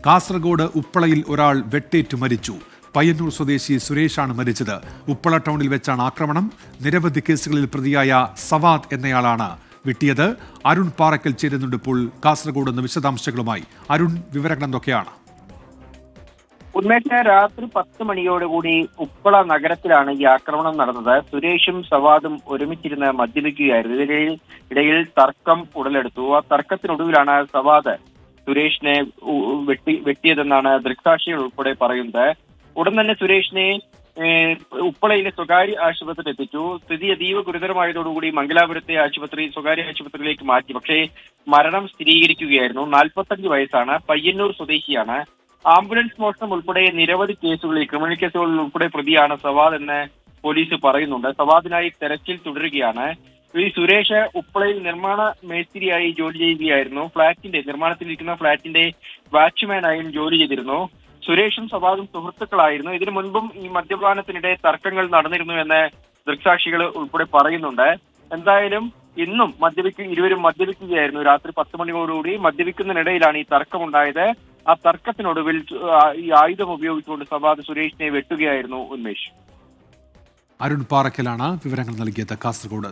കാസർഗോഡ് ഉപ്പളയിൽ ഒരാൾ വെട്ടേറ്റു മരിച്ചു. പയ്യന്നൂർ സ്വദേശി സുരേഷാണ് മരിച്ചത്. ഉപ്പള ടൗണിൽ വെച്ചാണ് ആക്രമണം. നിരവധി കേസുകളിൽ പ്രതിയായ സവാദ് എന്നയാളാണ് വെട്ടിയത്. അരുൺ പാറക്കൽ ചേരുന്നുണ്ട് ഇപ്പോൾ കാസർഗോഡ് നിന്ന് വിശദാംശങ്ങളുമായി. അരുൺ, വിവരങ്ങൾ എന്തൊക്കെയാണ്? ഉന്മേഷ രാത്രി 10 മണിയോടുകൂടി ഉപ്പള നഗരത്തിലാണ് ഈ ആക്രമണം നടന്നത്. സുരേഷും സവാദും ഒരുമിച്ചിരുന്ന് മദ്യപിക്കുകയായിരുന്നു. ഇടയിൽ തർക്കം ഉടലെടുത്തു. ആ തർക്കത്തിനൊടുവിലാണ് സവാദ് സുരേഷിനെ വെട്ടിയതെന്നാണ് ദൃക്സാക്ഷികൾ ഉൾപ്പെടെ പറയുന്നത്. ഉടൻ തന്നെ സുരേഷിനെ ഉപ്പളയിലെ സ്വകാര്യ ആശുപത്രിയിൽ എത്തിച്ചു. സ്ഥിതി അതീവ ഗുരുതരമായതോടുകൂടി മംഗലാപുരത്തെ സ്വകാര്യ ആശുപത്രിയിലേക്ക് മാറ്റി. പക്ഷേ മരണം സ്ഥിരീകരിക്കുകയായിരുന്നു. 45 വയസ്സാണ്, പയ്യന്നൂർ സ്വദേശിയാണ്. ആംബുലൻസ് മോഷണം ഉൾപ്പെടെ നിരവധി കേസുകളിൽ, ക്രിമിനൽ കേസുകളിൽ ഉൾപ്പെടെ പ്രതിയാണ് സവാദ് എന്ന് പോലീസ് പറയുന്നുണ്ട്. സവാദിനായി തെരച്ചിൽ തുടരുകയാണ്. ഈ സുരേഷ് ഉപ്പളയിൽ നിർമ്മാണ മേസ്തിരിയായി ജോലി ചെയ്യുകയായിരുന്നു. നിർമ്മാണത്തിലിരിക്കുന്ന ഫ്ളാറ്റിന്റെ വാച്ച്മാനായും ജോലി ചെയ്തിരുന്നു. സുരേഷും സവാദും സുഹൃത്തുക്കളായിരുന്നു. ഇതിനു മുൻപും ഈ മദ്യപാനത്തിനിടെ തർക്കങ്ങൾ നടന്നിരുന്നു എന്ന് ദൃക്സാക്ഷികൾ ഉൾപ്പെടെ പറയുന്നുണ്ട്. എന്തായാലും ഇന്നും ഇരുവരും മദ്യപിക്കുകയായിരുന്നു. രാത്രി 10 മണിയോടുകൂടി മദ്യപിക്കുന്നതിനിടയിലാണ് ഈ തർക്കമുണ്ടായത്. ആ തർക്കത്തിനൊടുവിൽ ഈ ആയുധം ഉപയോഗിച്ചുകൊണ്ട് സവാദ് സുരേഷിനെ വെട്ടുകയായിരുന്നു. ഉന്മേഷ്. അരുൺ പാറക്കലാണ് വിവരങ്ങൾ നൽകിയത് കാസർഗോഡ്.